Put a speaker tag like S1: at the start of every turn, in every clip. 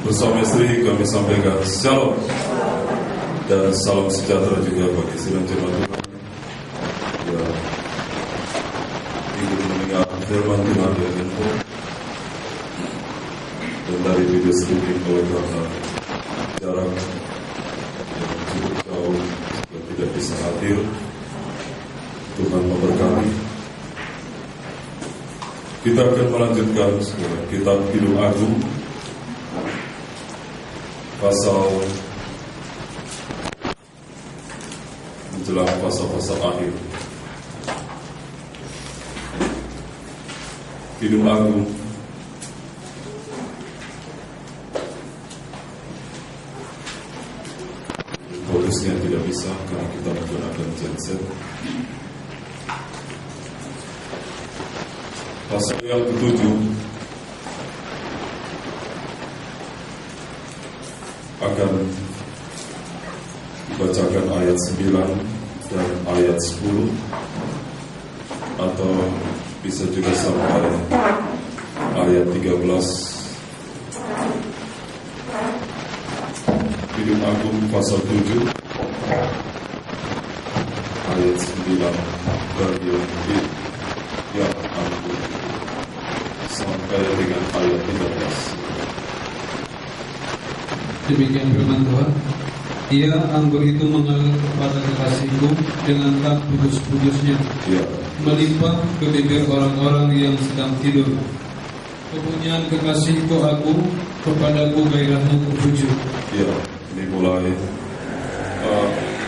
S1: Bersama istri kami sampaikan shalom dan salam sejahtera juga bagi sidang jemaat Tuhan yang ingin mendengar firman Tuhan dari handphone dan dari video streaming oleh karena jarak yang cukup jauh dan tidak bisa hadir. Tuhan memberkati. Kita akan melanjutkan kitab Hidup Agung pasal menjelang pasal-pasal akhir. Hidup Agung fokusnya tidak bisa karena kita menggunakan genset. Pasal yang ke-7 akan dibacakan ayat 9 dan ayat 10 atau bisa juga sampai ayat 13. Hidup Agung pasal 7 ayat 9 bagian B yang Agung sampai dengan ayat 13.
S2: Demikian firman Tuhan. Ia anggur itu mengalir kepada kekasihku dengan tak putus-putusnya, melimpah ke bibir orang-orang yang sedang tidur. Kepunyaan kekasihku aku, kepadaku gairahnya tertuju.
S1: Ya, ini mulai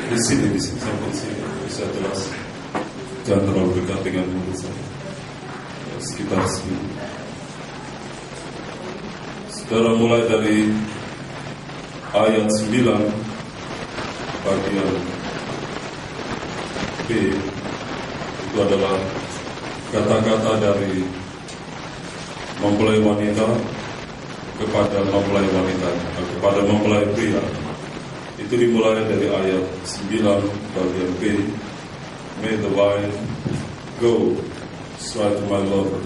S1: di sini sampai sini bisa jelas. Jangan terlalu dekat dengan mulut saya. Sekitar sini. Saudara, mulai dari ayat 9 bagian B itu adalah kata-kata dari mempelai wanita kepada mempelai wanita, kepada mempelai pria. Itu dimulai dari ayat 9 bagian B. May the wine go straight to my lover.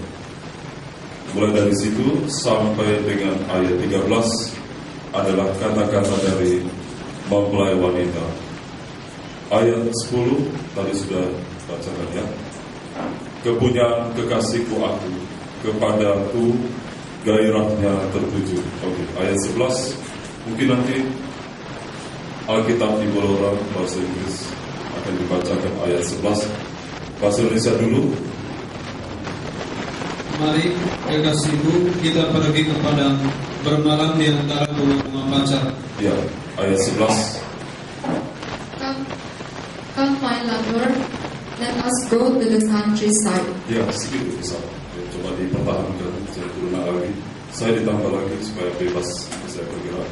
S1: Mulai dari situ sampai dengan ayat 13 adalah kata-kata dari mempelai wanita. Ayat 10 tadi sudah bacakan ya. Kepunyaan kekasihku aku, kepadaku gairahnya tertuju. Oke, ayat 11 mungkin nanti Alkitab di Boloran bahasa Inggris akan dibacakan ayat 11. Bahasa Indonesia dulu.
S2: Mari kekasihku, kita pergi ke padang, bermalam di antara bunga pacar.
S1: Ya, ayat 11.
S3: Come my lover, let us go to the countryside.
S1: Ya, sedikit bisa. Ya, coba dipertahankan, jangan turun lagi. Saya ditambah lagi supaya bebas bisa bergerak.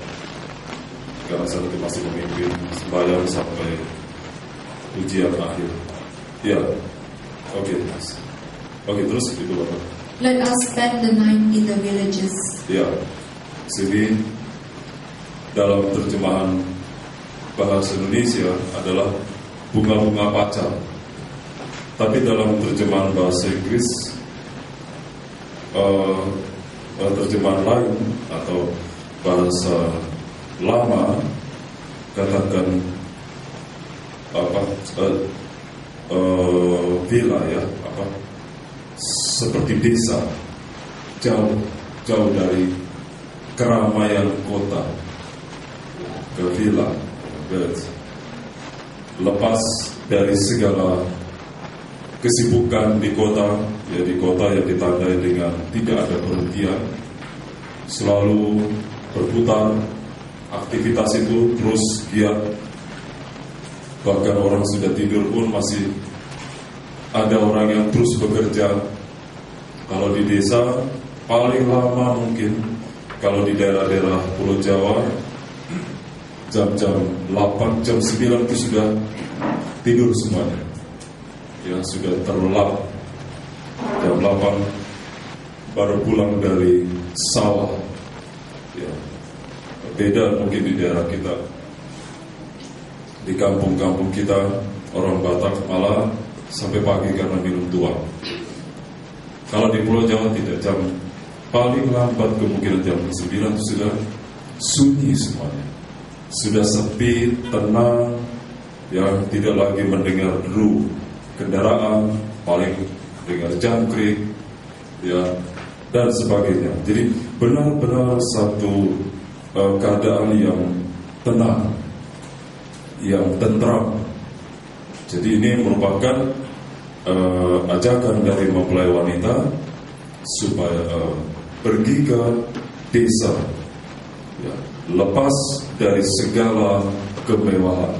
S1: Karena saya nanti masih memimpin sembahyang sampai ujian akhir. Ya, oke. Oke, terus itu Bapak.
S3: Let us spend the night in the villages.
S1: Ya, sini dalam terjemahan bahasa Indonesia adalah bunga-bunga pacar. Tapi dalam terjemahan bahasa Inggris, terjemahan lain atau bahasa lama katakan villa ya, seperti desa, jauh dari keramaian kota, ke villa, lepas dari segala kesibukan di kota, ya di kota yang ditandai dengan tidak ada berhentian, selalu berputar, aktivitas itu terus giat, bahkan orang sudah tidur pun masih ada orang yang terus bekerja. Kalau di desa paling lama mungkin, kalau di daerah-daerah Pulau Jawa jam 8, jam 9 itu sudah tidur semuanya, ya sudah terlelap. Jam 8 baru pulang dari sawah. Ya, beda mungkin di daerah kita. Di kampung-kampung kita orang Batak malah sampai pagi karena minum tuak. Kalau di Pulau Jawa tidak, jam paling lambat kemungkinan jam 9 sudah sunyi semuanya. Sudah sepi, tenang, yang tidak lagi mendengar deru kendaraan, paling dengar jangkrik, ya, dan sebagainya. Jadi benar-benar satu keadaan yang tenang, yang tentram. Jadi ini merupakan ajakan dari mempelai wanita supaya pergi ke desa, ya, lepas dari segala kemewahan.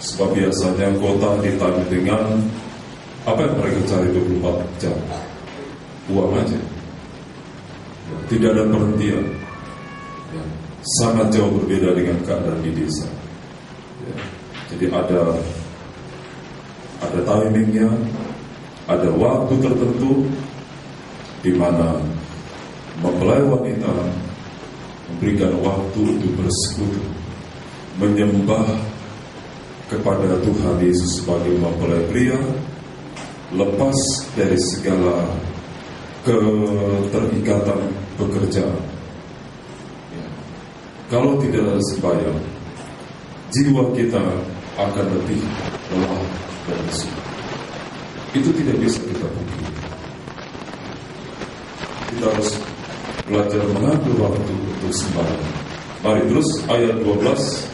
S1: Sebab biasanya kota ditanya dengan apa yang mereka cari 24 jam, uang aja, ya, tidak ada perhentian, ya, sangat jauh berbeda dengan keadaan di desa, ya. Jadi ada timingnya, ada waktu tertentu di mana mempelai wanita memberikan waktu untuk bersekutu, menyembah kepada Tuhan Yesus sebagai mempelai pria, lepas dari segala keterikatan pekerjaan. Ya. Kalau tidak sembahyang, jiwa kita akan letih, lelah, dan lesu. Itu tidak bisa kita pungkiri. Kita harus belajar mengambil waktu untuk sembahyang. Mari terus ayat 12.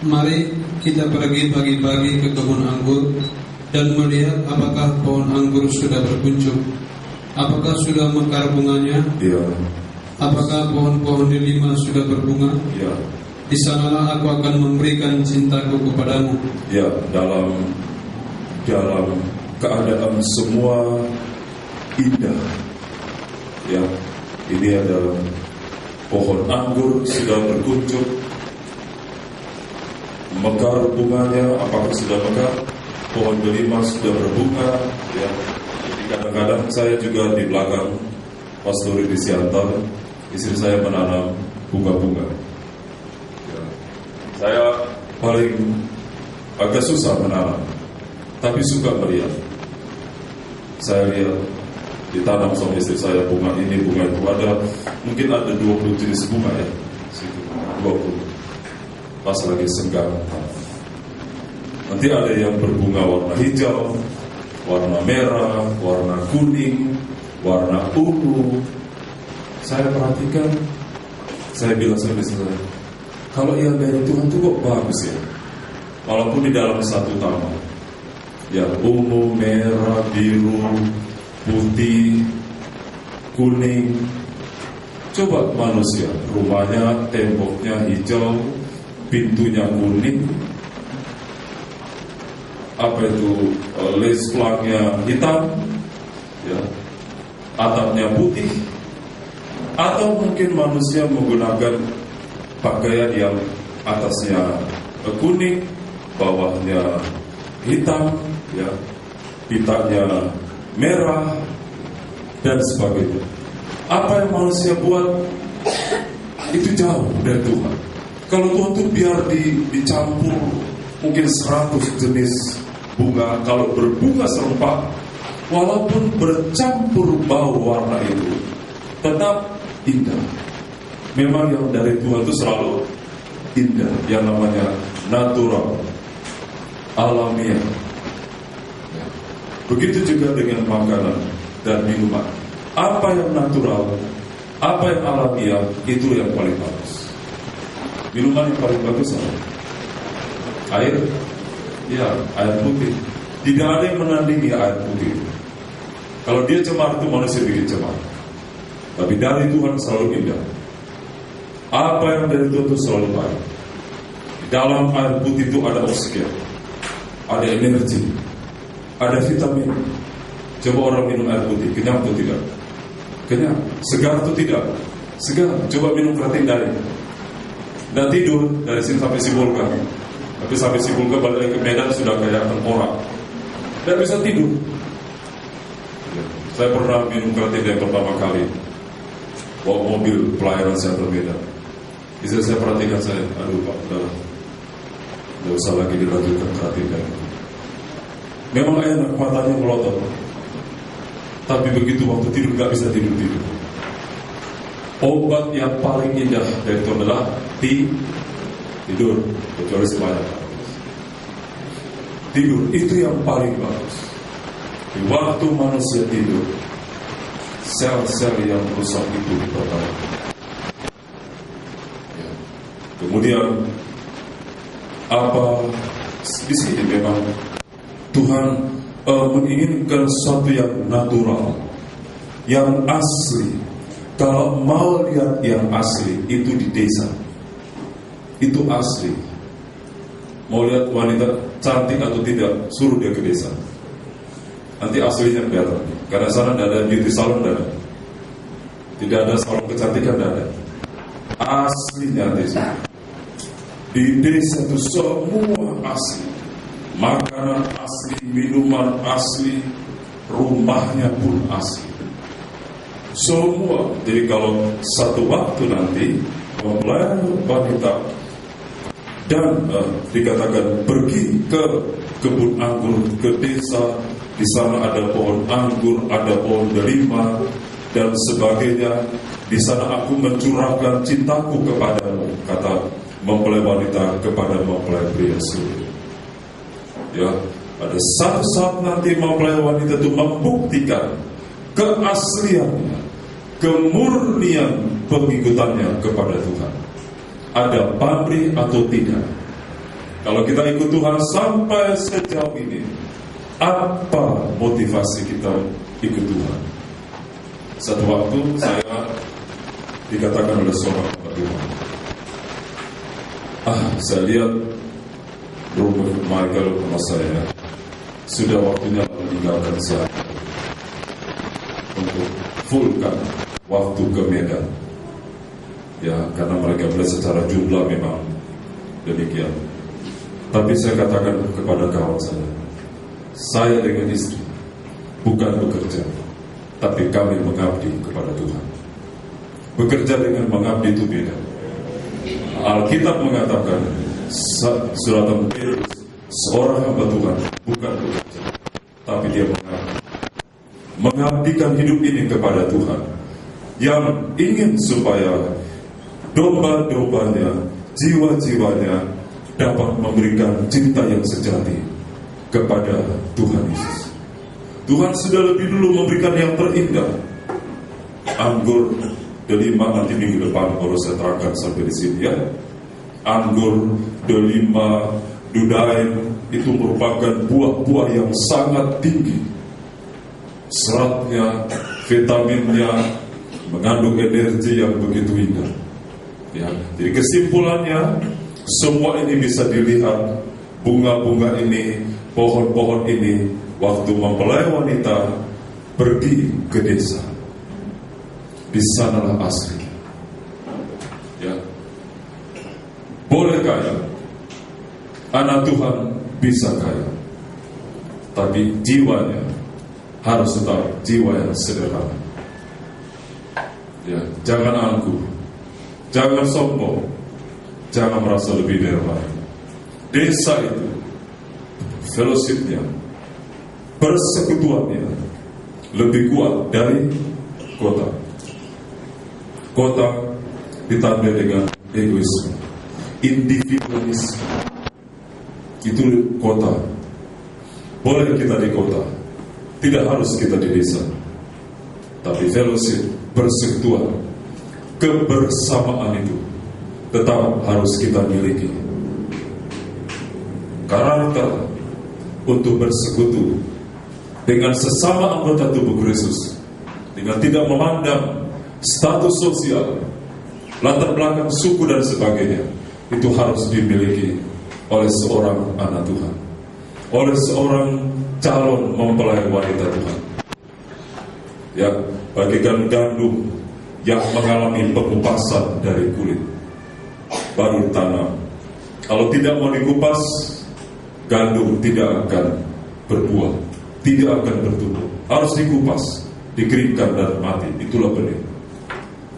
S2: Mari kita pergi pagi-pagi ke kebun anggur dan melihat apakah pohon anggur sudah berkuncup, apakah sudah mekar bunganya,
S1: Ya.
S2: apakah pohon-pohon delima sudah berbunga.
S1: Ya.
S2: Di sanalah aku akan memberikan cintaku kepadamu.
S1: Ya, dalam keadaan semua indah. Ya, ini ada pohon anggur sudah berkuncup, mekar bunganya, apakah sudah mekar? Pohon delima sudah berbunga. Ya, jadi kadang-kadang saya juga di belakang Pastori di Siantar, istri saya menanam bunga-bunga. Ya, saya paling agak susah menanam, tapi suka melihat. Saya lihat ditanam sama istri saya bunga ini, bunga itu, mungkin ada 20 jenis bunga, ya, situ 20. Pas lagi senggang, nanti ada yang berbunga warna hijau, warna merah, warna kuning, warna ungu. Saya perhatikan, saya bilang sama istri saya, kalau yang dari Tuhan itu kok bagus ya, walaupun di dalam satu taman, ya, ungu, merah, biru, putih, kuning. Coba manusia, rumahnya, temboknya hijau, pintunya kuning, apa itu, les plangnya hitam, ya, atapnya putih, atau mungkin manusia menggunakan pakaian yang atasnya kuning, bawahnya hitam, ya, pitanya merah, dan sebagainya. Apa yang manusia buat itu jauh dari Tuhan. Kalau Tuhan itu biar dicampur mungkin 100 jenis bunga, kalau berbunga serempak, walaupun bercampur bau warna itu, tetap indah. Memang yang dari Tuhan itu selalu indah, yang namanya natural, alamiah. Begitu juga dengan makanan dan minuman. Apa yang natural, apa yang alamiah, itu yang paling bagus. Minuman yang paling bagus apa? Air, ya, air putih. Tidak ada yang menandingi air putih. Kalau dia cemar, itu manusia bikin cemar. Tapi dari Tuhan selalu indah. Apa yang dari Tuhan itu selalu baik. Di dalam air putih itu ada oksigen, ada energi, ada vitamin. Coba orang minum air putih, kenyang atau tidak? Kenyang. Segar atau tidak? Segar. Coba minum keratin dari. Dan tidur dari sini sampai Sibolga. Tapi sampai Sibolga balik lagi ke Medan sudah kayak tengkorak. Tidak bisa tidur. Saya pernah minum keratin yang pertama kali, bawa mobil pelayanan saya berbeda. Bisa saya perhatikan, saya, aduh Pak, udah usah lagi dilanjutkan keratin. Memang enak, matanya melotot, tapi begitu waktu tidur gak bisa tidur. Obat yang paling indah dari itu adalah tidur, kecuali sebanyak. Tidur itu yang paling bagus. Di waktu manusia tidur, sel-sel yang rusak itu diperbaiki. Kemudian apa di sini memang Tuhan menginginkan sesuatu yang natural, yang asli. Kalau mau lihat yang asli itu di desa, itu asli. Mau lihat wanita cantik atau tidak, suruh dia ke desa. Nanti aslinya kelihatan. Karena sana tidak ada beauty salon, tidak ada salon kecantikan, tidak ada. Aslinya desa. Di desa itu semua asli. Makanan asli, minuman asli, rumahnya pun asli. Semua. Jadi kalau satu waktu nanti mempelai wanita dan dikatakan pergi ke kebun anggur, ke desa, di sana ada pohon anggur, ada pohon delima dan sebagainya. Di sana aku mencurahkan cintaku kepadamu, kata mempelai wanita kepada mempelai pria suri. Ya, ada satu saat nanti mempelai wanita itu membuktikan keasliannya, kemurnian pengikutannya kepada Tuhan. Ada pamrih atau tidak? Kalau kita ikut Tuhan sampai sejauh ini, apa motivasi kita ikut Tuhan? Satu waktu saya dikatakan oleh seorang Tuhan, saya lihat Robert Michael sama saya sudah waktunya meninggalkan saya untuk fullkan waktu ke Medan. Ya, karena mereka melihat secara jumlah memang demikian. Tapi saya katakan kepada kawan saya dengan istri bukan bekerja, tapi kami mengabdi kepada Tuhan. Bekerja dengan mengabdi itu beda. Alkitab mengatakan surat Petrus, seorang hamba Tuhan bukan bekerja, tapi dia mengabdikan hidup ini kepada Tuhan, yang ingin supaya domba-dombanya, jiwa-jiwanya dapat memberikan cinta yang sejati kepada Tuhan Yesus. Tuhan sudah lebih dulu memberikan yang terindah. Anggur delima nanti minggu depan baru saya terangkan sampai di sini ya. Anggur delima dudaim itu merupakan buah-buah yang sangat tinggi. Seratnya, vitaminnya, mengandung energi yang begitu indah. Ya, jadi kesimpulannya semua ini bisa dilihat, bunga-bunga ini, pohon-pohon ini, waktu mempelai wanita pergi ke desa, di sanalah asli. Ya, boleh kaya, anak Tuhan bisa kaya, tapi jiwanya harus tetap jiwa yang sederhana. Ya, jangan angkuh, jangan sombong, jangan merasa lebih dari orang lain. Desa itu fellowshipnya, persekutuannya lebih kuat dari kota. Kota ditandai dengan egoisme, individualisme. Itu kota. Boleh kita di kota, tidak harus kita di desa. Tapi fellowship, persekutuan, kebersamaan itu tetap harus kita miliki. Karakter untuk bersekutu dengan sesama anggota tubuh Kristus, dengan tidak memandang status sosial, latar belakang suku dan sebagainya, itu harus dimiliki oleh seorang anak Tuhan, oleh seorang calon mempelai wanita Tuhan. Ya, bagikan gandum yang mengalami pengupasan dari kulit baru ditanam. Kalau tidak mau dikupas, gandum tidak akan berbuah, tidak akan bertumbuh. Harus dikupas, dikeringkan dan mati. Itulah benih.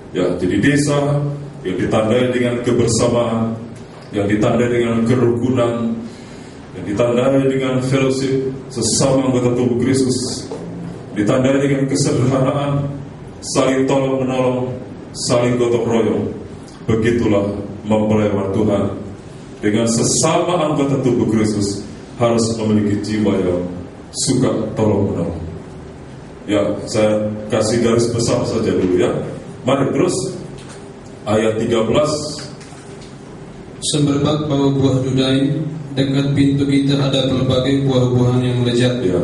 S1: Ya, jadi desa yang ditandai dengan kebersamaan, yang ditandai dengan kerukunan, yang ditandai dengan fellowship sesama anggota tubuh Kristus, ditandai dengan kesederhanaan, saling tolong menolong, saling gotong royong, begitulah mempelai Tuhan dengan sesama anggota tubuh Kristus harus memiliki jiwa yang suka tolong menolong. Ya, saya kasih garis besar saja dulu ya. Mari terus ayat 13.
S2: Semerbak bawah buah dudai, dekat pintu kita ada berbagai buah-buahan yang lezat,
S1: Ya.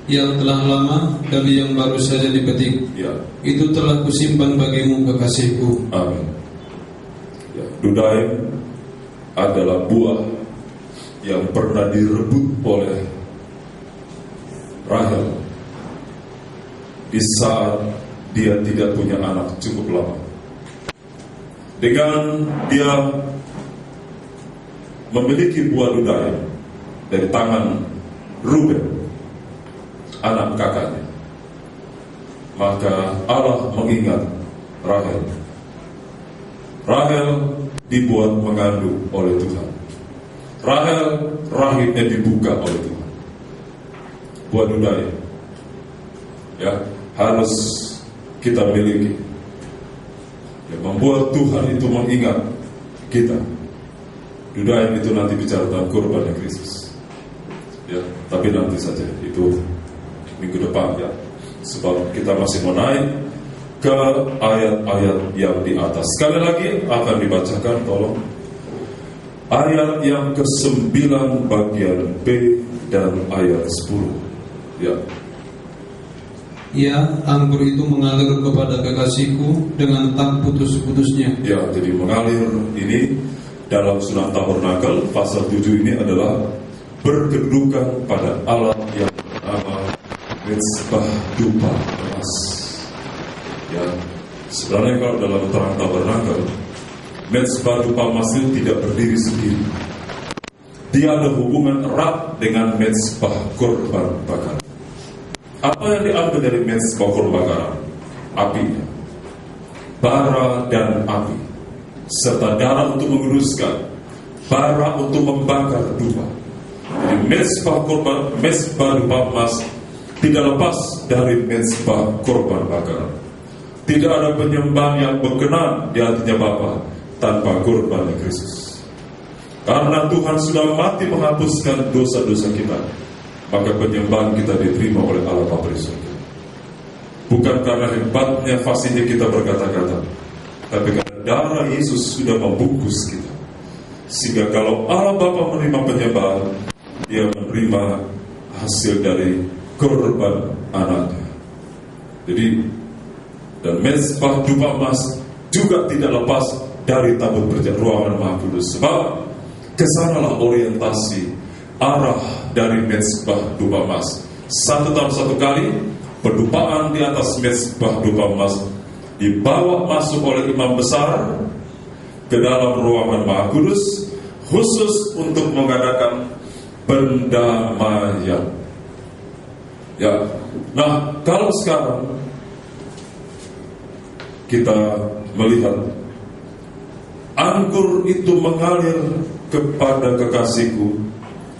S2: yang telah lama dan yang baru saja dipetik.
S1: Ya.
S2: Itu telah kusimpan bagimu, kekasihku.
S1: Amin. Ya, dudai adalah buah yang pernah direbut oleh Rahel di saat dia tidak punya anak cukup lama. Dengan dia memiliki buah dudai dari tangan Ruben, anak kakaknya, maka Allah mengingat Rahel. Rahel dibuat mengandung oleh Tuhan. Rahel rahimnya dibuka oleh Tuhan. Buah dudai ya harus kita miliki, ya, membuat Tuhan itu mengingat kita. Dudai itu nanti bicara tentang kurban Kristus, ya, tapi nanti saja, itu minggu depan ya, sebab kita masih mau naik ke ayat-ayat yang di atas. Sekali lagi akan dibacakan, tolong. Ayat yang ke-9 bagian B dan ayat 10. Ya.
S2: Ya, anggur itu mengalir kepada kekasihku dengan tak putus-putusnya.
S1: Ya, jadi mengalir ini dalam Sunnah Tabernakel pasal 7 ini adalah berkedudukan pada Allah yang bernama Mezbah dupa emas. Ya, sebenarnya kalau dalam terang Tabernakel, Mezbah dupa emas itu tidak berdiri sendiri. Dia ada hubungan erat dengan mezbah korban bakaran. Apa yang diambil dari mezbah korban bakaran? Apinya, bara dan api, serta darah untuk menguduskan, bara untuk membakar dupa. Jadi mezbah dupa emas tidak lepas dari mezbah korban bakaran. Tidak ada penyembahan yang berkenan di hatinya Bapa tanpa korban Kristus. Karena Tuhan sudah mati menghapuskan dosa-dosa kita, maka penyembahan kita diterima oleh Allah Bapa di surga. Bukan karena hebatnya fasihnya kita berkata-kata, tapi karena darah Yesus sudah membungkus kita. Sehingga kalau Allah Bapa menerima penyembahan, Dia menerima hasil dari korban anaknya. Jadi, dan mezbah dupa emas juga tidak lepas dari tabut berjati ruangan Maha Kudus. Sebab kesanalah orientasi arah dari mezbah dupa emas. 1 tahun 1 kali pendupaan di atas mezbah dupa emas dibawa masuk oleh imam besar ke dalam ruangan Maha Kudus, khusus untuk mengadakan pendamaian. Ya, nah kalau sekarang kita melihat anggur itu mengalir kepada kekasihku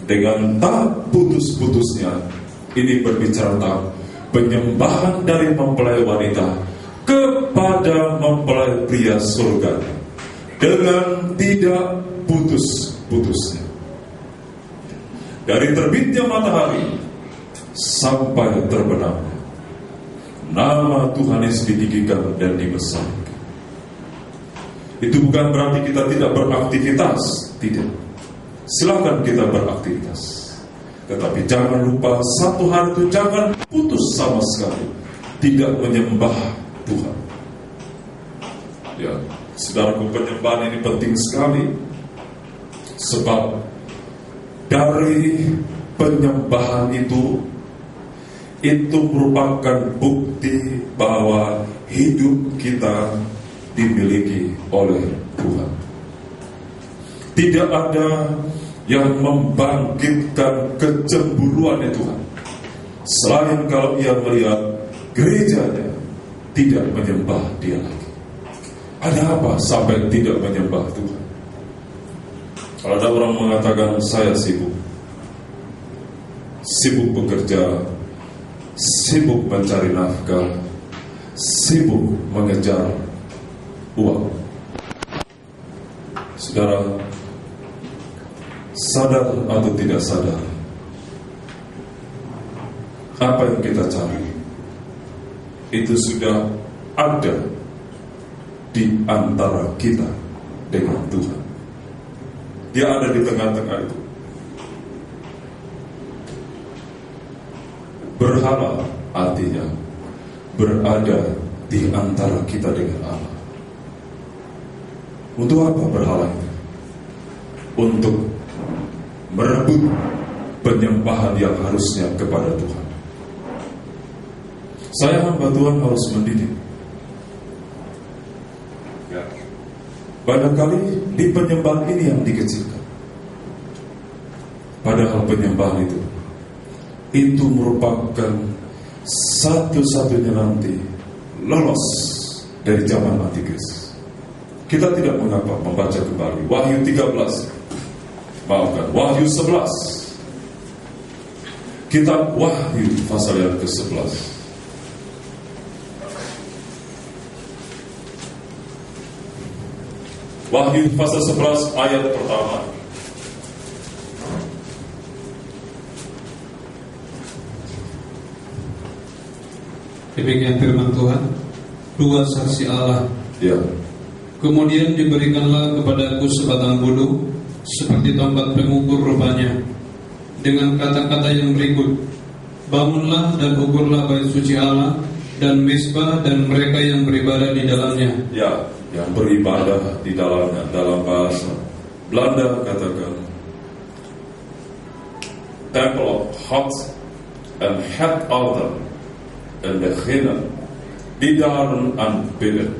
S1: dengan tak putus-putusnya, ini berbicara tentang penyembahan dari mempelai wanita kepada mempelai pria surga dengan tidak putus-putusnya. Dari terbitnya matahari sampai terbenamnya, nama Tuhan Yesus ditinggikan dan dibesarkan. Itu bukan berarti kita tidak beraktivitas, tidak. Silakan kita beraktivitas, tetapi jangan lupa satu hari itu jangan putus sama sekali tidak menyembah Tuhan. Ya, saudaraku, penyembahan ini penting sekali, sebab dari penyembahan itu merupakan bukti bahwa hidup kita dimiliki oleh Tuhan. Tidak ada yang membangkitkan kecemburuannya Tuhan selain kalau ia melihat gerejanya tidak menyembah Dia lagi. Ada apa sampai tidak menyembah Tuhan? Kalau ada orang mengatakan saya sibuk bekerja, sibuk mencari nafkah, sibuk mengejar uang. Saudara, sadar atau tidak sadar, apa yang kita cari itu sudah ada di antara kita dengan Tuhan. Dia ada di tengah-tengah itu. Berhala artinya berada di antara kita dengan Allah. Untuk apa berhala itu? Untuk merebut penyembahan yang harusnya kepada Tuhan. Saya hamba Tuhan harus mendidik. Barangkali di penyembahan ini yang dikecilkan. Padahal penyembahan itu merupakan satu-satunya nanti lolos dari zaman Antikris. Kita tidak mengapa membaca kembali Wahyu 11. Kitab Wahyu pasal yang ke-11. Wahyu pasal 11 ayat pertama.
S2: Demikian firman Tuhan, dua saksi Allah.
S1: Ya.
S2: Kemudian diberikanlah kepadaku sebatang bulu seperti tombak pengukur rupanya, dengan kata-kata yang berikut: bangunlah dan ukurlah bait suci Allah dan mezbah dan mereka yang beribadah di dalamnya.
S1: Ya, yang beribadah di dalamnya. Dalam bahasa Belanda katakan Temple of Heart and Head Altar and the Hidden di dalam Anbeden,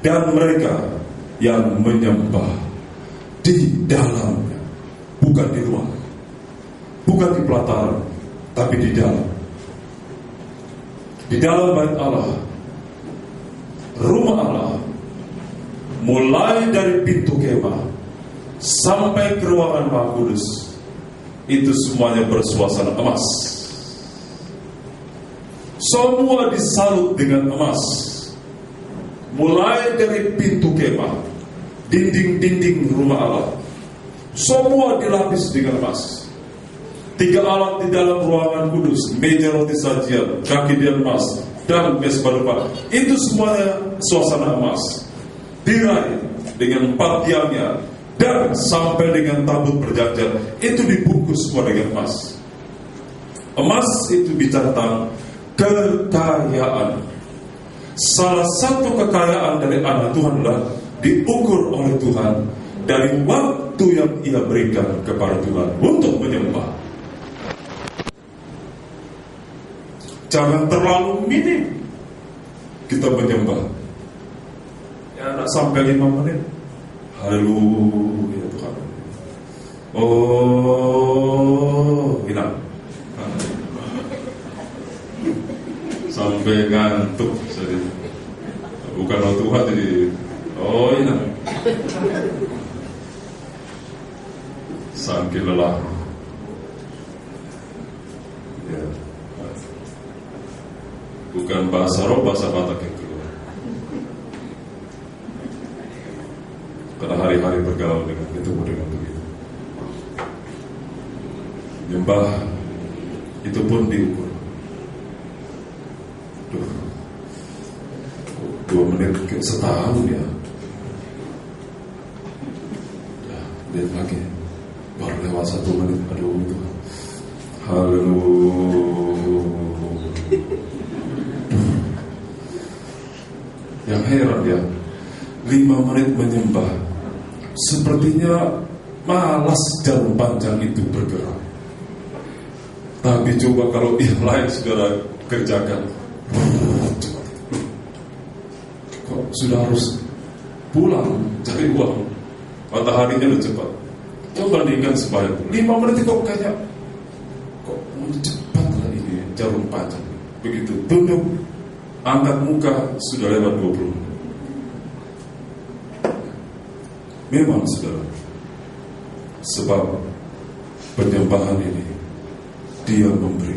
S1: dan mereka yang menyembah di dalamnya, bukan di luar, bukan di pelataran, tapi di dalam bait Allah, rumah Allah, mulai dari pintu kemah sampai ke ruangan Maha Kudus, itu semuanya bersuasana emas. Semua disalut dengan emas, mulai dari pintu kemah, dinding-dinding rumah Allah, semua dilapis dengan emas. 3 alat di dalam ruangan kudus, meja roti sajian, kaki dia emas, dan mezbah depan, itu semuanya suasana emas, diraih dengan 4 tiangnya, dan sampai dengan tabut perjanjian, itu dibungkus semua dengan emas. Emas itu bicara tentang kekayaan. Salah satu kekayaan dari anak Tuhan adalah diukur oleh Tuhan dari waktu yang ia berikan kepada Tuhan untuk menyembah. Jangan terlalu minim kita menyembah. Ya, tidak sampai 5 menit. Haleluya Tuhan. Oh, enak. Sampai ngantuk. Bukan waktu Tuhan jadi. Oh, enak. Saking lelah. Ya. Bukan bahasa roh, bahasa Batak yang keluar. Karena hari-hari bergaul dengan ketemu dengan begitu. Nyembah itu pun diukur. 2 menit setahun ya. Lihat lagi, baru lewat 1 menit. Aduh itu. Haleluya. Yang heran ya, 5 menit menyembah, sepertinya malas jarum panjang itu bergerak. Tapi coba kalau yang lain saudara kerjakan, kok sudah harus pulang cari uang, mataharinya udah cepat. Coba bandingkan sebanyak 5 menit kok kayak kok cepat lah ini jarum panjang. Begitu tunduk, angkat muka sudah lewat 20 menit. Memang saudara, sebab penyembahan ini dia memberi.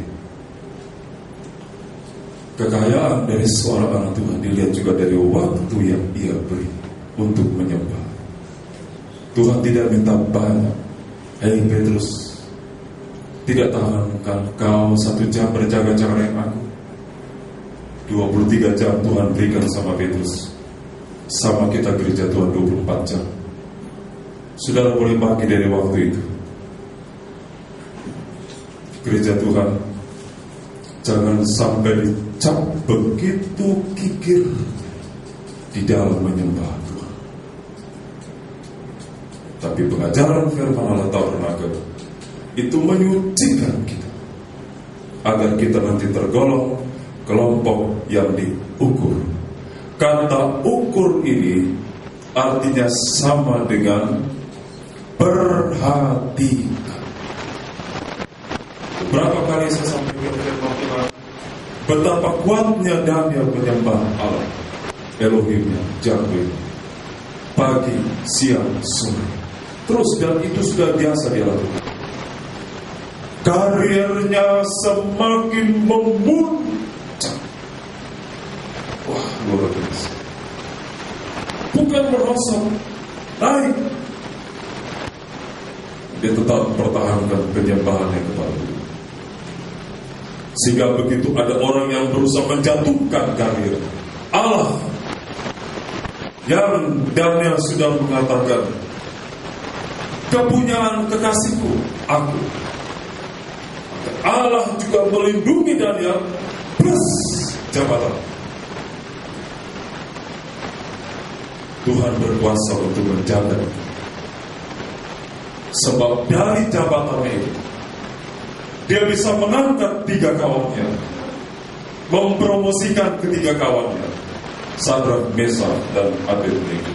S1: Kekayaan dari seorang anak Tuhan dilihat juga dari waktu yang ia beri untuk menyembah. Tuhan tidak minta banyak. Hei Petrus, tidak tahankah kau 1 jam berjaga-jaga dengan aku? 23 jam Tuhan berikan sama Petrus. Sama kita gereja Tuhan 24 jam. Saudara boleh bagi dari waktu itu. Gereja Tuhan jangan sampai dicap begitu kikir di dalam menyembah Tuhan. Tapi pengajaran firman Allah Taala itu menyucikan kita agar kita nanti tergolong kelompok yang diukur. Kata ukur ini artinya sama dengan perhatikan. Berapa kali saya sampaikan firman Tuhan, betapa kuatnya Daniel menyembah Allah Elohimnya, Yahweh, pagi, siang, sore. Terus, dan itu sudah biasa dia lakukan. Karirnya semakin memuncak. Wah, luar biasa. Bukan merosot, naik. Dia tetap pertahankan penyembahannya kepada Tuhan. Sehingga begitu ada orang yang berusaha menjatuhkan karir Allah, yang Daniel sudah mengatakan, kepunyaan kekasihku, aku. Allah juga melindungi Daniel plus jabatan. Tuhan berkuasa untuk menjaga. Sebab dari jabatannya itu, dia bisa mengangkat 3 kawannya, mempromosikan ketiga kawannya, Sadrak, Mesak, dan Abednego.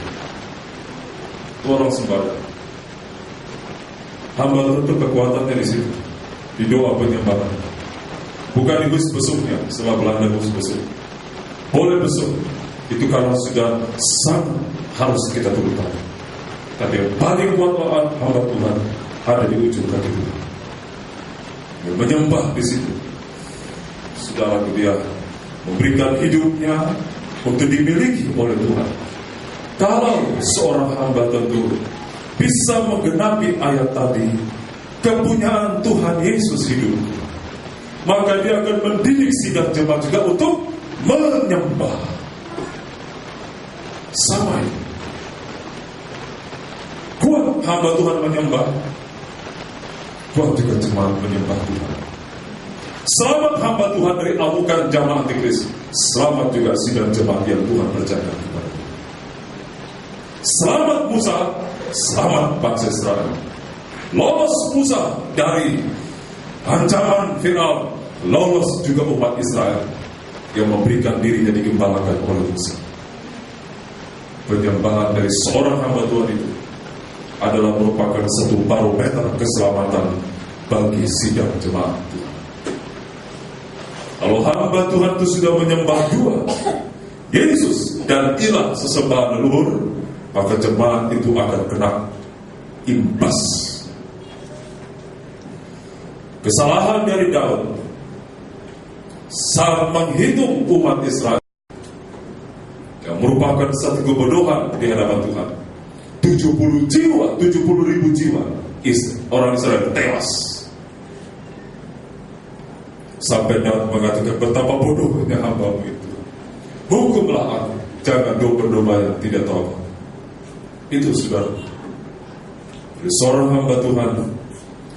S1: Itu orang sembahyang. Hamba tentu kekuatannya di situ, di doa penyembahan. Bukan di besuknya, setelah Belanda besuk. Boleh besuk, itu karena sudah sangat harus kita turut tangan. Tapi yang paling kuat hamba Tuhan ada di ujung kaki Tuhan. Yang menyembah di situ. Saudara, dia memberikan hidupnya untuk dimiliki oleh Tuhan. Kalau seorang hamba tentu bisa menggenapi ayat tadi, kepunyaan Tuhan Yesus hidup, maka dia akan mendidik sidang jemaat juga untuk menyembah. Sama ini. Kuat hamba Tuhan menyembah, kuat juga jemaat menyembah Tuhan. Selamat hamba Tuhan dari amukan jamaah antikris. Selamat juga sidang jemaat yang Tuhan percayakan kepada. Selamat Musa, selamat bangsa Israel. Lolos Musa dari ancaman Firaun, lolos juga umat Israel yang memberikan dirinya digembalakan oleh Musa. Penyembahan dari seorang hamba Tuhan itu adalah merupakan satu barometer keselamatan bagi sidang jemaat Tuhan. Kalau hamba Tuhan itu sudah menyembah dua, Yesus dan ilah sesembahan leluhur, maka jemaat itu akan kena imbas. Kesalahan dari Daud saat menghitung umat Israel, yang merupakan satu kebodohan di hadapan Tuhan. 70 ribu jiwa orang Israel tewas. Sampai Daud mengatakan, betapa bodohnya hambamu itu. Hukumlah aku, jangan domba-domba yang tidak tahu. Itu saudara. Jadi seorang hamba Tuhan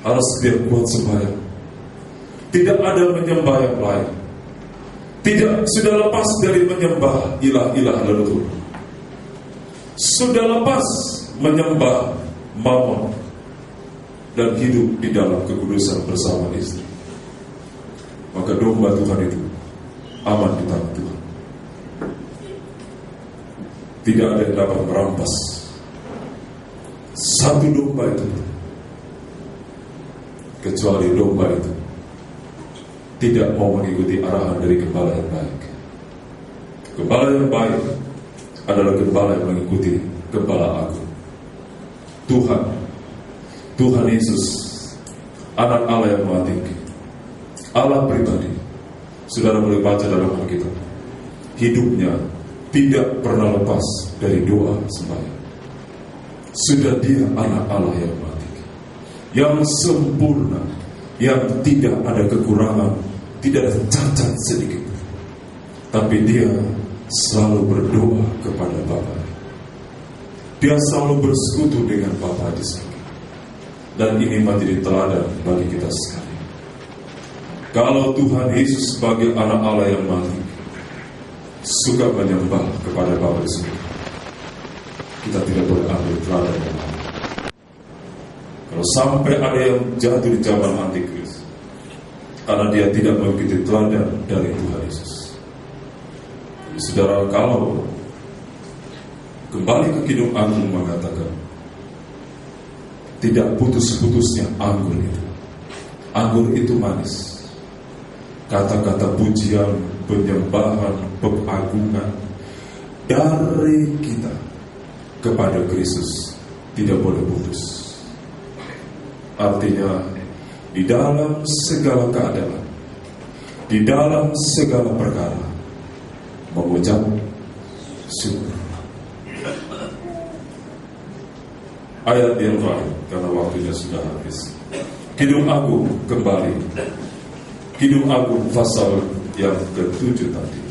S1: harus dia kuat sembahyang. Tidak ada menyembah yang lain. Tidak, sudah lepas dari menyembah ilah-ilah leluhur. Sudah lepas menyembah Mammon dan hidup di dalam kekudusan bersama istri. Maka domba Tuhan itu aman di tangan Tuhan. Tidak ada yang dapat merampas satu domba itu, kecuali domba itu tidak mau mengikuti arahan dari gembala yang baik. Gembala yang baik adalah gembala yang mengikuti gembala agung, Tuhan Yesus, anak Allah yang Maha Tinggi, Allah pribadi. Saudara boleh baca dalam Alkitab, hidupnya tidak pernah lepas dari doa sembahyang. Sudah dia anak Allah yang mati, yang sempurna, yang tidak ada kekurangan, tidak ada cacat sedikit. Tapi dia selalu berdoa kepada Bapa. Dia selalu bersekutu dengan Bapa di sana. Dan ini menjadi teladan bagi kita sekalian. Kalau Tuhan Yesus sebagai anak Allah yang mati suka menyembah kepada Bapa di surga, kita tidak boleh ambil teladan yang lain. Kalau sampai ada yang jatuh di zaman antikris karena dia tidak mengikuti teladan dari Tuhan Yesus. Jadi, saudara, kalau kembali ke Kidung Agung mengatakan tidak putus-putusnya anggur itu. Anggur itu manis. Kata-kata pujian, penyembahan, pengagungan dari kita kepada Kristus tidak boleh putus. Artinya, di dalam segala keadaan, di dalam segala perkara, mengucap syukur. Ayat yang terakhir, karena waktunya sudah habis. Kidung Agung kembali. Kidung Agung pasal yang ke-7 tadi.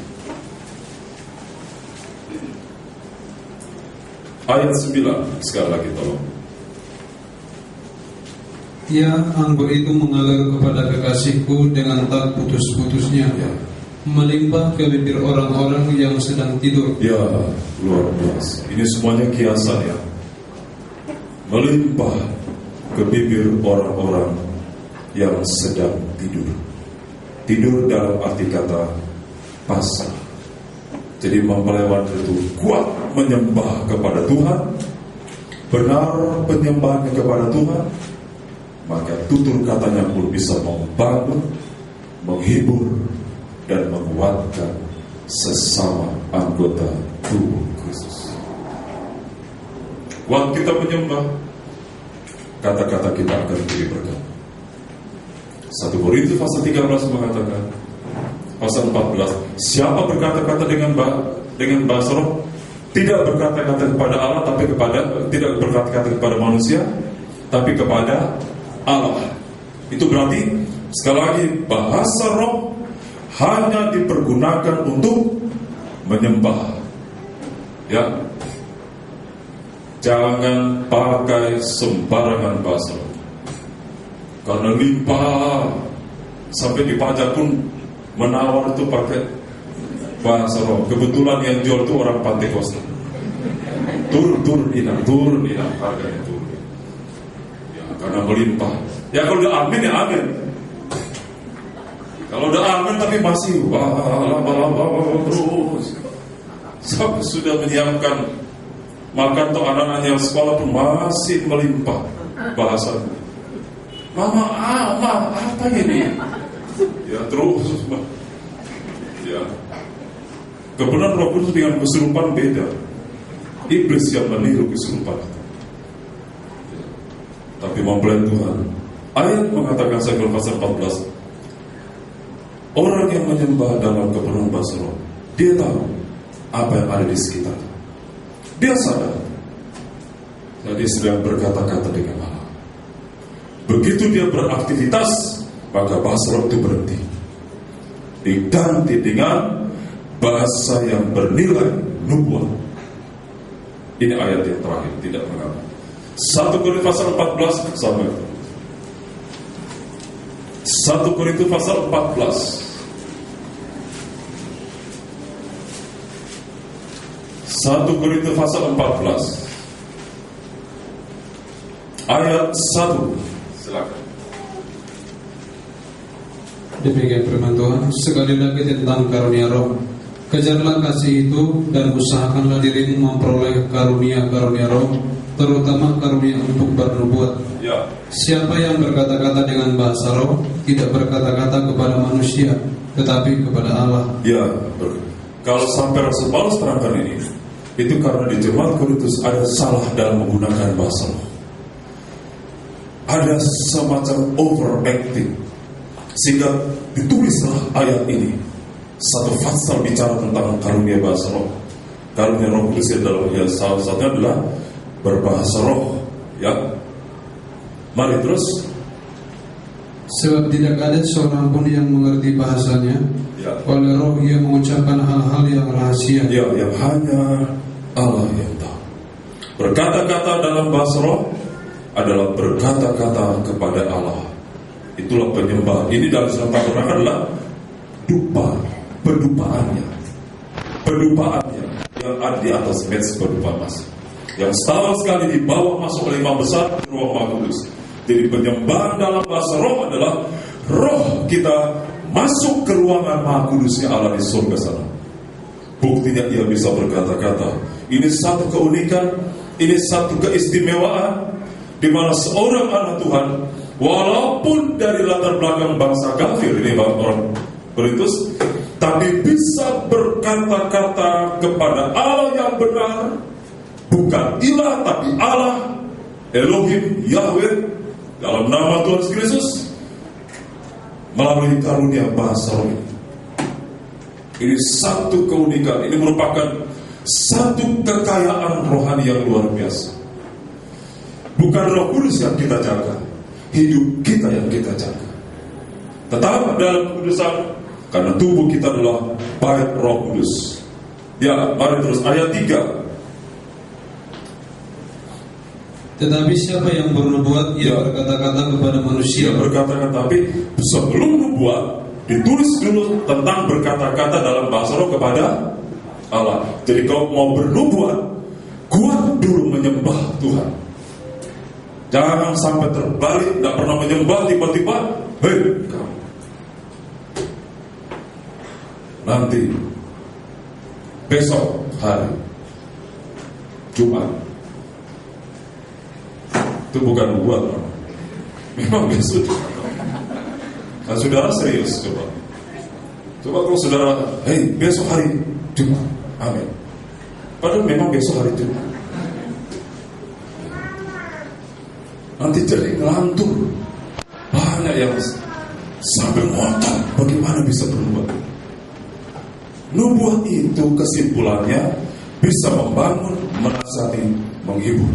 S1: Ayat 9, sekali lagi tolong.
S2: Ya, anggur itu mengalir kepada kekasihku dengan tak putus-putusnya,
S1: Ya.
S2: melimpah ke bibir orang-orang yang sedang tidur.
S1: Ya, luar biasa. Ini semuanya kiasan ya. Melimpah ke bibir orang-orang yang sedang tidur. Tidur dalam arti kata pasrah. Jadi mempelai wanita itu kuat menyembah kepada Tuhan, benar penyembahannya kepada Tuhan, maka tutur katanya pun bisa membangun, menghibur, dan menguatkan sesama anggota tubuh Kristus. Waktu kita menyembah, kata-kata kita akan menjadi berkat. 1 Korintus pasal 13 mengatakan, pasal 14, siapa berkata-kata dengan bahasa roh, tidak berkata-kata kepada Allah, tidak berkata-kata kepada manusia, tapi kepada Allah. Itu berarti sekali lagi bahasa roh hanya dipergunakan untuk menyembah. Ya. Jangan pakai sembarangan bahasa roh. Karena limpah sampai di pajak pun menawar itu pakai bahasa roh. Kebetulan yang jual itu orang Pantai Kosta. Turun inang harganya turun. Ya, karena melimpah. Ya kalau udah amin ya amin. Kalau udah amin tapi masih terus. Sampai sudah menyiapkan makan untuk anak-anak yang sekolah pun masih melimpah bahasa. Mama, apa ini? Ya terus. Ya. Kebenaran Roh Kudus dengan kesurupan beda. Iblis yang meniru kesurupan itu. Ya. Tapi mempelai Tuhan. Ayat mengatakan segala pasal 14. Orang yang menyembah dalam kepenuhan bahasa roh, dia tahu apa yang ada di sekitar. Dia sadar. Jadi sedang berkata-kata dengan Allah. Begitu dia beraktivitas, maka bahasa roh itu berhenti. Diganti dengan bahasa yang bernilai nubuat. Ini ayat yang terakhir, tidak mengapa. 1 Korintus pasal 14 sampai 1 Korintus pasal 14. 1 Korintus pasal 14 ayat 1. Silakan.
S2: Demikian firman Tuhan. Sekali lagi tentang karunia roh, kejarlah kasih itu dan usahakanlah dirimu memperoleh karunia-karunia roh, terutama karunia untuk bernubuat.
S1: Ya.
S2: Siapa yang berkata-kata dengan bahasa roh tidak berkata-kata kepada manusia, tetapi kepada Allah.
S1: Ya. Kalau sampai Rasul Paulus terangkan ini, itu karena di jemaat Korintus ada salah dalam menggunakan bahasa roh. Ada semacam overacting, sehingga ditulislah ayat ini. Satu pasal bicara tentang karunia bahasa roh, karunia Roh Kudus adalah salah satunya adalah berbahasa roh. Ya, mari terus.
S2: Sebab tidak ada seorang pun yang mengerti bahasanya.
S1: Ya.
S2: Oleh Roh ia mengucapkan hal-hal yang rahasia.
S1: Ya, yang hanya Allah yang tahu. Berkata-kata dalam bahasa roh adalah berkata-kata kepada Allah. Itulah penyembah. Ini dalam Islam tabernakel adalah pendupaannya yang ada di atas meja pendupaan mas, yang setahun sekali dibawa masuk oleh imam besar ke ruang Maha Kudus. Jadi penyembahan dalam bahasa roh adalah roh kita masuk ke ruangan Maha Kudusnya Allah di surga sana. Buktinya ia bisa berkata-kata. Ini satu keunikan, ini satu keistimewaan, di mana seorang anak Tuhan, walaupun dari latar belakang bangsa kafir, ini orang Korintus, tapi bisa berkata-kata kepada Allah yang benar, bukan ilah tapi Allah, Elohim, Yahweh, dalam nama Tuhan Yesus Kristus, melalui karunia bahasa roh ini. Ini satu keunikan, ini merupakan satu kekayaan rohani yang luar biasa. Bukan Roh Kudus yang kita jaga, hidup kita yang kita jaga. Tetap dalam kekudusan, karena tubuh kita adalah bait Roh Kudus. Ya, mari terus ayat 3.
S2: Tetapi siapa yang bernubuat, ia berkata-kata kepada manusia.
S1: Ia berkata-kata, tapi sebelum nubuat ditulis dulu tentang berkata-kata dalam bahasa roh kepada Allah. Jadi kalau mau bernubuat, kuat dulu menyembah Tuhan. Jangan sampai terbalik, tidak pernah menyembah, tiba-tiba, hei kamu, nanti besok hari Jumat, itu bukan nubuat, memang besok. Nah, saudara serius coba kalau saudara, hei besok hari Jumat, amin. Padahal memang besok hari Jumat. Nanti jadi ngelantur. Banyak yang sampai ngotot, bagaimana bisa bernubuat. Nubuat itu kesimpulannya bisa membangun, menasihati, menghibur.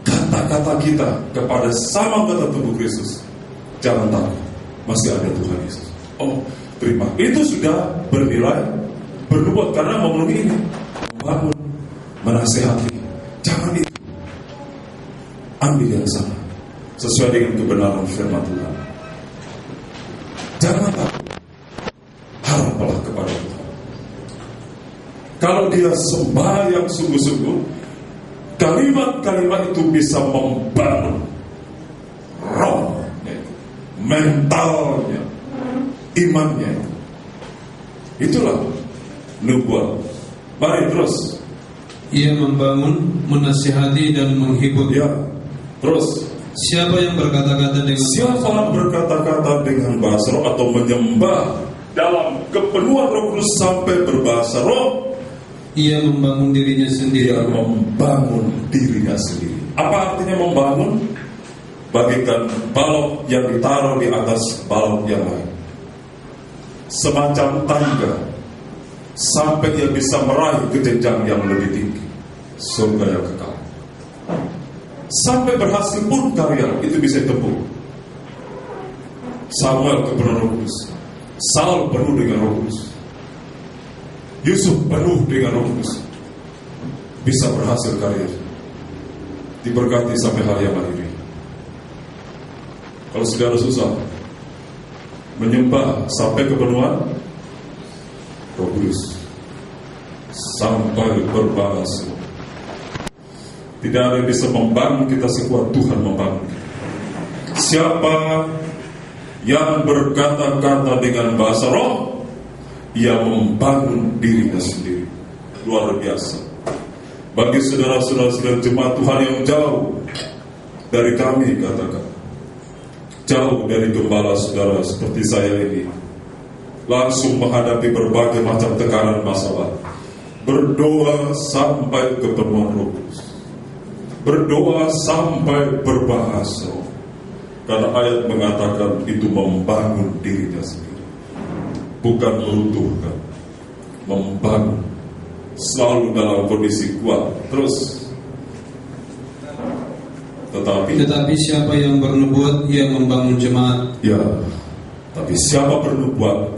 S1: Kata-kata kita kepada sama kata tubuh Kristus, jangan takut, masih ada Tuhan Yesus. Oh, terima. Itu sudah bernilai bernubuat karena memenuhi ini, membangun, menasihati. Jangan itu. Ambil yang sama sesuai dengan kebenaran firman Tuhan. Jangan takut, haraplah kepada Tuhan. Kalau dia sembahyang sungguh-sungguh, kalimat-kalimat itu bisa membangun rohnya, mentalnya, imannya. Itulah nubuat. Mari terus.
S2: Ia membangun, menasihati dan menghibur.
S1: Ya. Terus,
S2: siapa yang berkata-kata
S1: dengan bahasa roh atau menyembah dalam kepenuhan Roh Kudus sampai berbahasa roh,
S2: ia membangun dirinya sendiri.
S1: Dia membangun dirinya sendiri. Apa artinya membangun? Bagaikan balok yang ditaruh di atas balok yang lain, semacam tangga, sampai ia bisa meraih ke jenjang yang lebih tinggi, surga yang kekal. Sampai berhasil pun karya itu bisa ditempuh. Samuel kepenuh Roh Kudus, Saul penuh dengan Roh Kudus, Yusuf penuh dengan Roh Kudus, bisa berhasil karya, diberkati sampai hari yang akhir. Kalau saudara susah menyembah sampai kepenuhan Roh Kudus, sampai berbahasa, tidak ada yang bisa membangun kita sekuat Tuhan membangun. Siapa yang berkata-kata dengan bahasa roh, ia membangun dirinya sendiri. Luar biasa. Bagi saudara-saudara jemaat Tuhan yang jauh dari kami, katakan, jauh dari gembala saudara seperti saya ini, langsung menghadapi berbagai macam tekanan masalah, berdoa sampai kepenuhan Roh Kudus, berdoa sampai berbahasa, karena ayat mengatakan itu membangun dirinya sendiri, bukan meruntuhkan, membangun selalu dalam kondisi kuat. Terus,
S2: Tetapi siapa yang bernubuat, ia membangun jemaat.
S1: ya, tapi siapa bernubuat,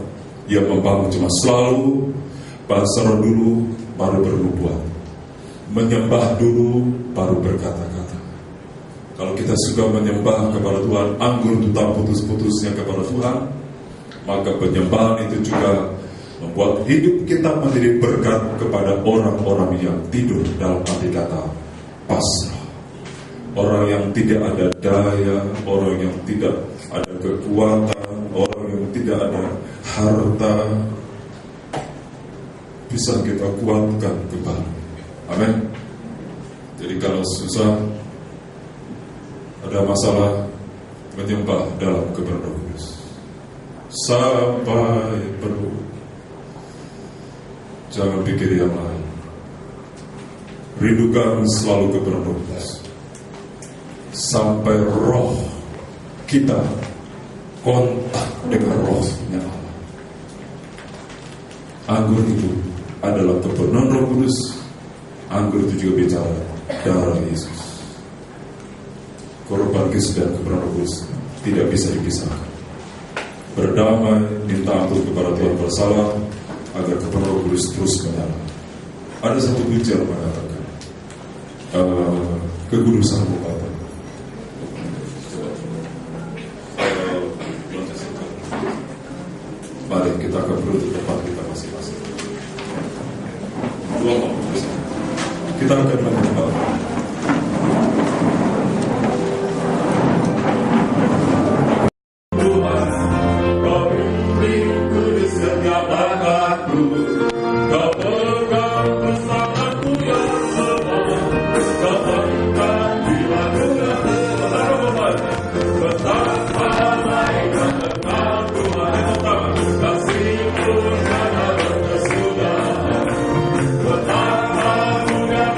S1: ia membangun jemaat. Selalu bahasa roh dulu, baru bernubuat. Menyembah dulu, baru berkata-kata. Kalau kita suka menyembah kepada Tuhan, anggur itu tak putus-putusnya kepada Tuhan, maka penyembahan itu juga membuat hidup kita menjadi berkat kepada orang-orang yang tidur, dalam arti kata pasrah. Orang yang tidak ada daya, orang yang tidak ada kekuatan, orang yang tidak ada harta, bisa kita kuatkan kembali. Amin. Jadi kalau susah, ada masalah, menyembah dalam kebenaran kudus sampai perlu. Jangan pikir yang lain. Rindukan selalu kebenaran kudus sampai roh kita kontak dengan rohnya Allah. Anggur itu adalah kebenaran Roh Kudus. Anggur itu juga bicara darah Yesus. Korban Kristus dan kebenaran Roh Kudus tidak bisa dipisahkan. Berdamai, minta ampun kepada Tuhan bersalah, agar kebenaran Roh Kudus terus menyala. Ada satu ujar mengatakan kekudusan mengatakan, mari kita akan beruntuk tempat kita masing-masing. Kita akan menyembah. Tuhan, Kau bimbing kudus setiap langkahku, Kau pegang bersamaku yang lemah, Kau pegang jiwaku yang lemah, betapa baiknya Engkau Tuhan, kasih-Mu karena berkesudahan, betapa mudah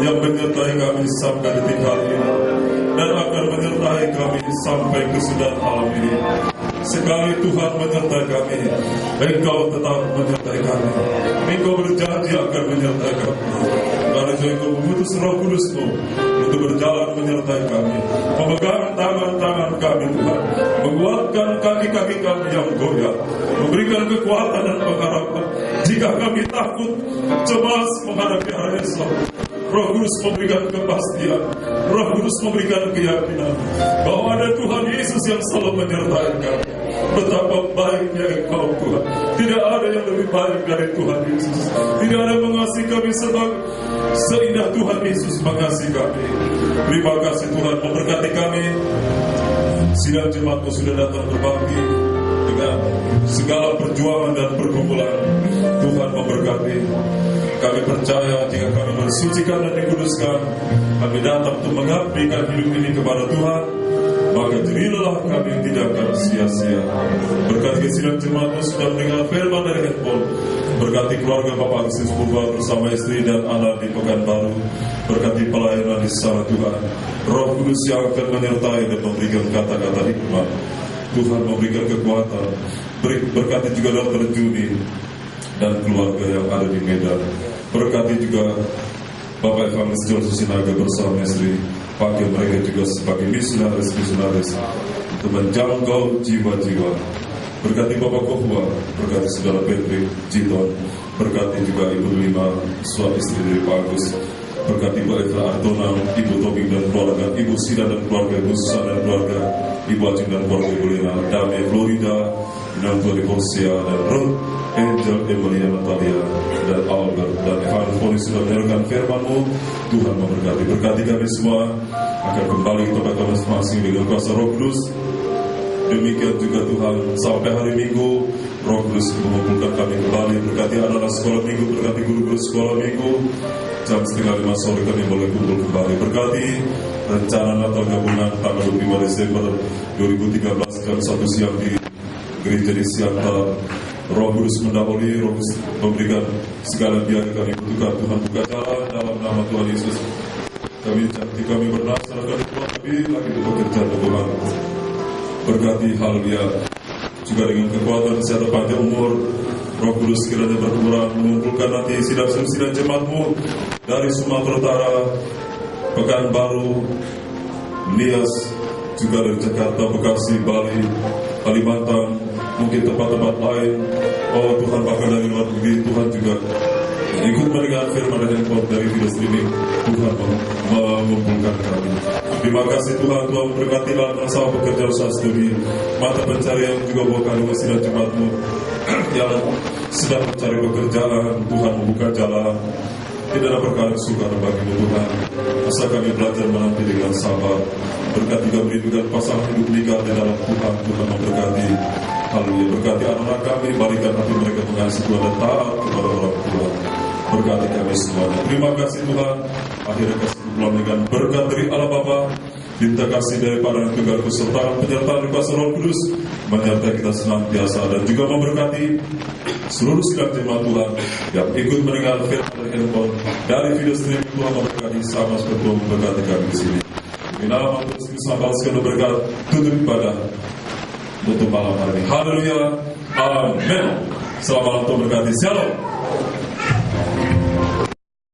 S1: yang menyertai kami sampai detik hari ini dan akan menyertai kami sampai kesudahan alam ini. Sekali Tuhan menyertai kami, Engkau tetap menyertai kami. Engkau berjanji akan menyertai kami. Karena itu Engkau mengutus Roh Kudus-Mu untuk berjalan menyertai kami, memegang tangan-tangan kami Tuhan, menguatkan kaki-kaki kami yang goyah, memberikan kekuatan dan pengharapan. Jika kami takut, cemas menghadapi hari esok, Roh Kudus memberikan kepastian, Roh Kudus memberikan keyakinan bahwa ada Tuhan Yesus yang selalu menyertai kami. Betapa baiknya Engkau Tuhan. Tidak ada yang lebih baik dari Tuhan Yesus. Tidak ada yang mengasihi kami seindah Tuhan Yesus mengasihi kami. Terima kasih Tuhan, memberkati kami. Sidang jemaat-Mu sudah datang berbakti dengan segala perjuangan dan pergumulan. Tuhan memberkati. Kami percaya jika kami mensucikan dan dikuduskan, kami datang untuk mengabdikan hidup ini kepada Tuhan, maka jadilah kami tidak akan sia-sia. Berkati sidang jemaat-Mu sudah mendengar firman dari handphone. Berkati keluarga Bapak Agustinus Purba bersama istri dan anak di Pekanbaru. Berkati pelayanan di sana Tuhan. Roh Kudus yang akan menyertai dan memberikan kata-kata hikmat. Tuhan memberikan kekuatan. Berkati juga Dr. Juni dan keluarga yang ada di Medan. Berkati juga Bapak Evangelis George Sinaga bersama istri. Pakai mereka juga sebagai misionaris untuk menjangkau jiwa-jiwa. Berkati Bapak Kohwa, berkati Saudara Patrick, Jiton, berkati juga Ibu Lima, suami istri dari Pak Agus, berkati Bu Evra Artona, Ibu Tobing dan keluarga, Ibu Sida dan keluarga, Ibu Susan dan keluarga, Ibu Acing dan keluarga, Ibu Lena, Damai Florida, dan Tori Porsia dan Ruth, Angel, Emilia, Natalia, dan Albert, dan Evangelis Poli sudah menyerahkan firman-Mu. Tuhan memberkati. Berkati kami semua akan kembali ke tempat kami masing-masing dengan kuasa Roh Kudus. Demikian juga Tuhan sampai hari Minggu Roh Kudus mengumpulkan kami kembali. Berkati anak-anak sekolah Minggu, berkati guru-guru sekolah Minggu. Jam 4:30 sore kami boleh kumpul kembali. Berkati rencana Natal gabungan tanggal 25 Desember 2013 jam 1 siang di Gereja di Siantar. Roh Kudus mendahului, Roh Kudus memberikan segala biaya kami butuhkan. Tuhan buka jalan dalam nama Tuhan Yesus. Kami janji kami bernasar akan Tuhan lebih lagi bekerja Tuhan. Berkati hal dia juga dengan kekuatan kesehatan panjang umur. Roh Kudus kiranya berkurang, mengumpulkan nanti sidang jemaat-Mu dari Sumatera Utara, Pekanbaru, Nias, juga dari Jakarta, Bekasi, Bali, Kalimantan, mungkin tempat-tempat lain. Oh Tuhan, bahkan dari luar negeri, Tuhan juga ikut mendengar firman dan handphone dari video streaming. Tuhan mengumpulkan kami. Terima kasih Tuhan, Tuhan memberkati dalam masa bekerja usaha studi, mata pencarian juga buat kandungan sidang jemaat-Mu yang sedang mencari pekerjaan. Tuhan membuka jalan. Tidak ada perkara sukar bagi-Mu Tuhan. Asal kami belajar menanti dengan sabar. Berkati kami dengan pasangan hidup nikah di dalam Tuhan. Tuhan memberkati. Haleluya. Berkati anak-anak kami, balikan hati mereka mengasihi Tuhan dan taat kepada orang tua. Berkati kami semuanya. Terima kasih Tuhan. Akhirnya kasih pulang dengan berkat dari Allah Bapa, cinta kasih dari para Tuhan, kesertaan penyertaan kuasa Roh Kudus menyertai kita senantiasa, dan juga memberkati seluruh sidang jemaat Tuhan yang ikut mendengar firman dari handphone dari video streaming. Tuhan memberkati sama seperti Tuhan memberkati kami di sini. Di nama Tuhan sampai segala berkat tutup ibadah untuk malam hari ini. Haleluya. Amin. Selamat malam, Tuhan berkati. Shalom.